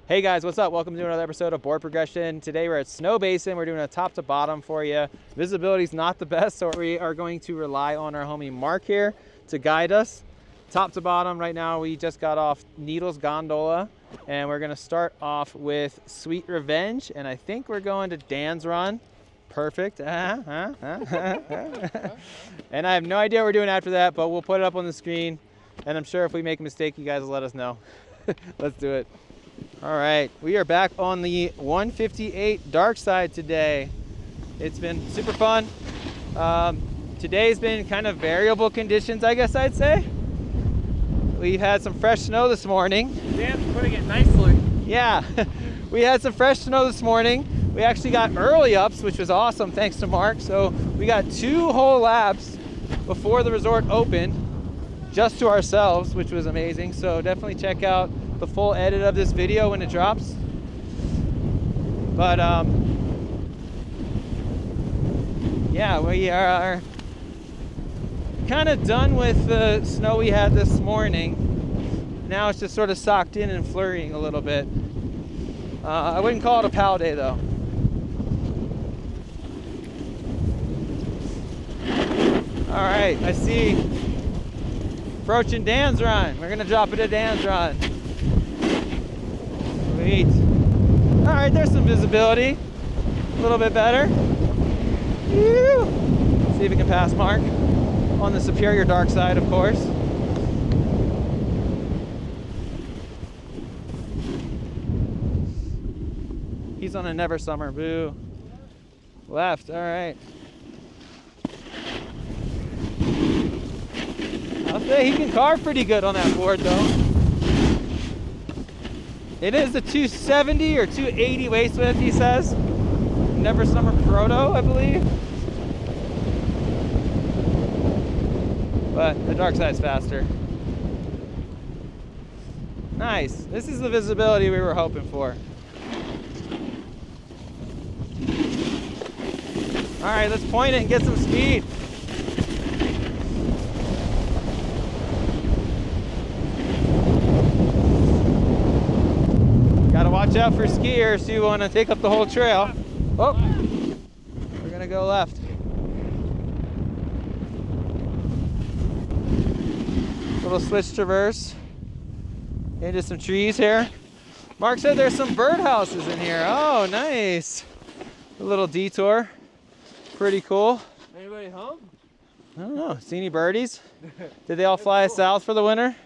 Hey guys, what's up? Welcome to another episode of Board Progression. Today we're at Snowbasin. We're doing a top to bottom for you. Visibility's not the best, so we are going to rely on our homie Mark here to guide us. Top to bottom, right now we just got off Needles Gondola, and we're gonna start off with Sweet Revenge, and I think we're going to Dan's Run. Perfect. And I have no idea what we're doing after that, but we'll put it up on the screen, and I'm sure if we make a mistake, you guys will let us know. Let's do it. All right, we are back on the 158 dark side today. It's been super fun. Today's been kind of variable conditions, I guess I'd say. We've had some fresh snow this morning. Dan's putting it nicely. Yeah, we had some fresh snow this morning. We actually got early ups, which was awesome, thanks to Mark. So we got 2 whole laps before the resort opened, just to ourselves, which was amazing. So definitely check out the full edit of this video when it drops. But yeah, we are kind of done with the snow we had this morning. Now it's just sort of socked in and flurrying a little bit. I wouldn't call it a POW day though. All right, I see approaching Dan's Run. We're gonna drop it at Dan's Run. Sweet. All right, there's some visibility. A little bit better. Woo. See if we can pass Mark on the superior dark side, of course. He's on a never summer. Boo. Left. All right. I'll say he can carve pretty good on that board, though. It is a 270 or 280 waist width, he says. Never Summer Proto, I believe. But the dark side's faster. Nice. This is the visibility we were hoping for. All right, let's point it and get some speed. Gotta watch out for skiers who want to take up the whole trail. Oh, we're gonna go left. Little switch traverse into some trees here. Mark said there's some birdhouses in here. Oh, nice. A little detour. Pretty cool. Anybody home? I don't know. See any birdies? Did they all fly south for the winter?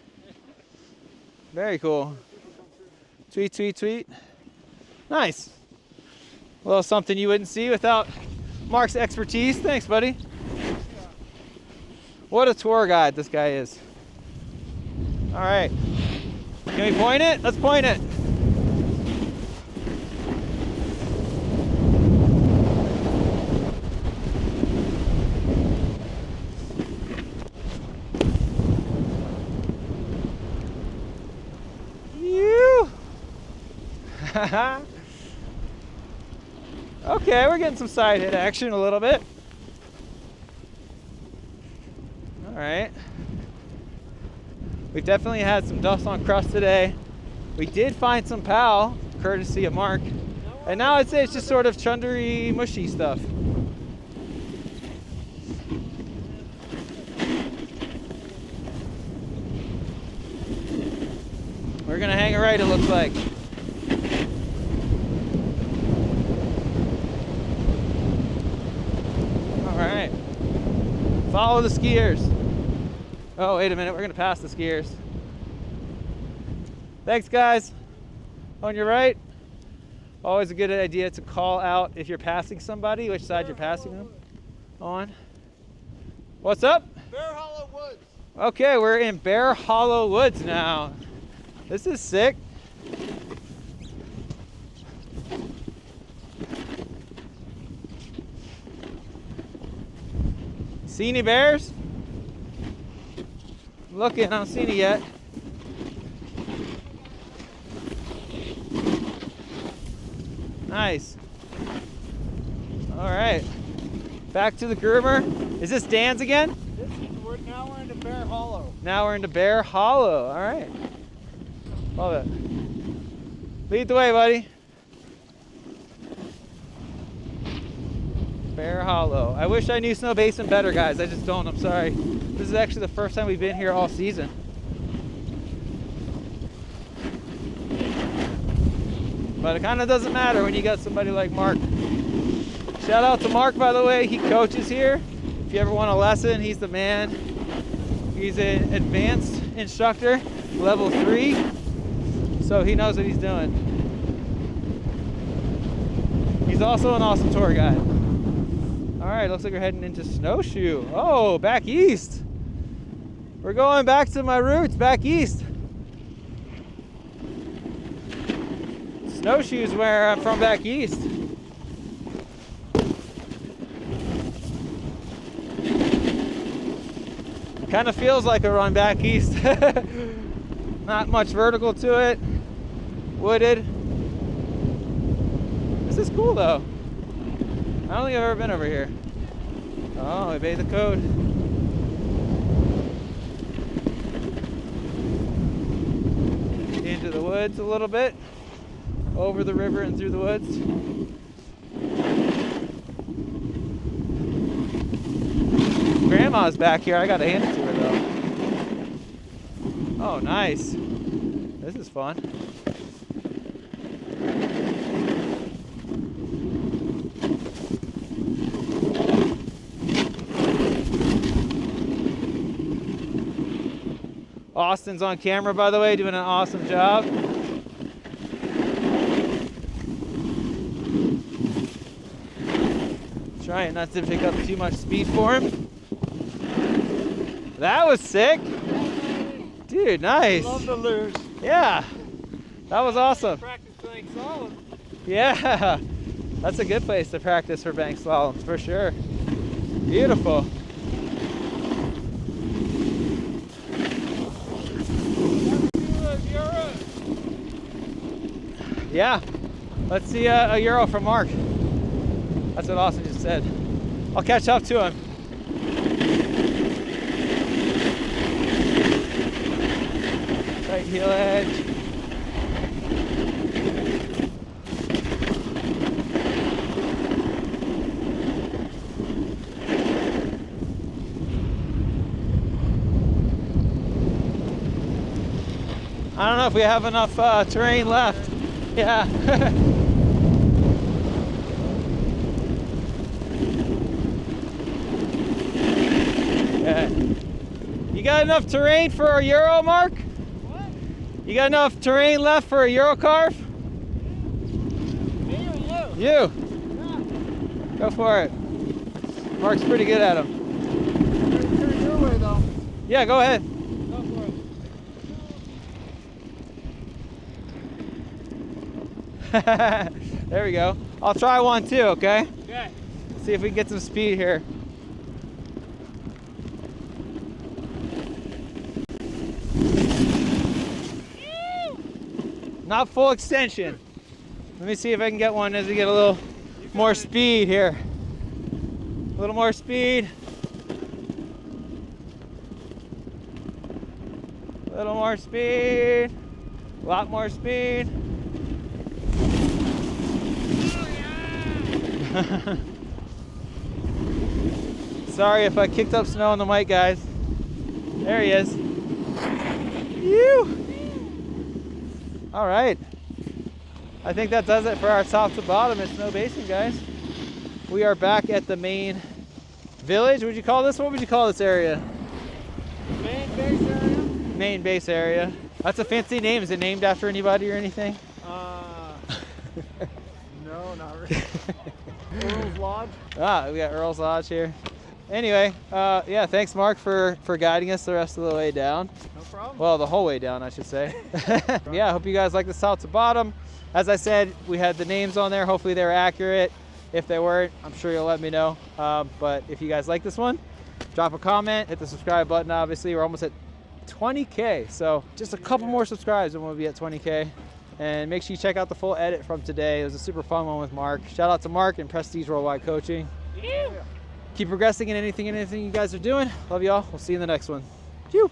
Very cool. Tweet, tweet, tweet. Nice. A little something you wouldn't see without Mark's expertise. Thanks, buddy. What a tour guide this guy is. All right. Can we point it? Let's point it. Okay, we're getting some side hit action a little bit. All right. We've definitely had some dust on crust today. We did find some POW, courtesy of Mark. And now I'd say it's just sort of chundery, mushy stuff. We're gonna hang it right, it looks like. Alright. Follow the skiers. Oh, wait a minute, we're gonna pass the skiers. Thanks, guys. On your right. Always a good idea to call out if you're passing somebody, which side you're passing them on. What's up? Bear Hollow Woods. Okay, we're in Bear Hollow Woods now. This is sick. See any bears? I'm looking, I don't see any yet. Nice. All right. Back to the groomer. Is this Dan's again? Now we're into Bear Hollow. Now we're into Bear Hollow. All right. Love it. Lead the way, buddy. Bear Hollow. I wish I knew Snowbasin better, guys. I just don't. I'm sorry. This is actually the first time we've been here all season. But it kind of doesn't matter when you got somebody like Mark. Shout out to Mark, by the way. He coaches here. If you ever want a lesson, he's the man. He's an advanced instructor, level 3. So he knows what he's doing. He's also an awesome tour guide. All right, looks like we're heading into Snowshoe. Oh, back east. We're going back to my roots, back east. Snowshoe's where I'm from, back east. Kind of feels like a run back east. Not much vertical to it. Wooded. This is cool though. I don't think I've ever been over here. Oh, obey the code. Into the woods a little bit. Over the river and through the woods. Grandma's back here. I gotta hand it to her though. Oh, nice. This is fun. Austin's on camera, by the way, doing an awesome job. Trying not to pick up too much speed for him. That was sick. Dude, nice. Love the lures. Yeah, that was awesome. Practice bank solid. Yeah, that's a good place to practice for bank slaloms, for sure. Beautiful. Yeah, let's see a Euro from Mark. That's what Austin just said. I'll catch up to him. Right heel edge. I don't know if we have enough terrain left. Yeah. Yeah. You got enough terrain for a Euro, Mark? What? You got enough terrain left for a Euro carve? Me or you? You. Yeah. Go for it. Mark's pretty good at them. Turn your way though. Yeah, go ahead. Go for it. There we go. I'll try one too, okay? Okay. See if we can get some speed here. Not full extension. Let me see if I can get one as we get a little more speed here. A little more speed. A little more speed. A lot more speed. Sorry if I kicked up snow on the mic, guys. There he is. Phew. All right. I think that does it for our top to bottom at Snowbasin, guys. We are back at the main village. What would you call this? What would you call this area? Main base area? Main base area. That's a fancy name. Is it named after anybody or anything? No, not really. Earl's Lodge. Ah, we got Earl's Lodge here. Anyway, yeah, thanks Mark for guiding us the rest of the way down. No problem. Well, the whole way down, I should say. Yeah, I hope you guys like the top to bottom. As I said, we had the names on there. Hopefully they were accurate. If they weren't, I'm sure you'll let me know. But if you guys like this one, drop a comment, hit the subscribe button, obviously. We're almost at 20K, so just a couple more subscribes and we'll be at 20K. And make sure you check out the full edit from today. It was a super fun one with Mark. Shout out to Mark and Prestige Worldwide Coaching. Yeah. Keep progressing in anything you guys are doing. Love y'all. We'll see you in the next one. Phew.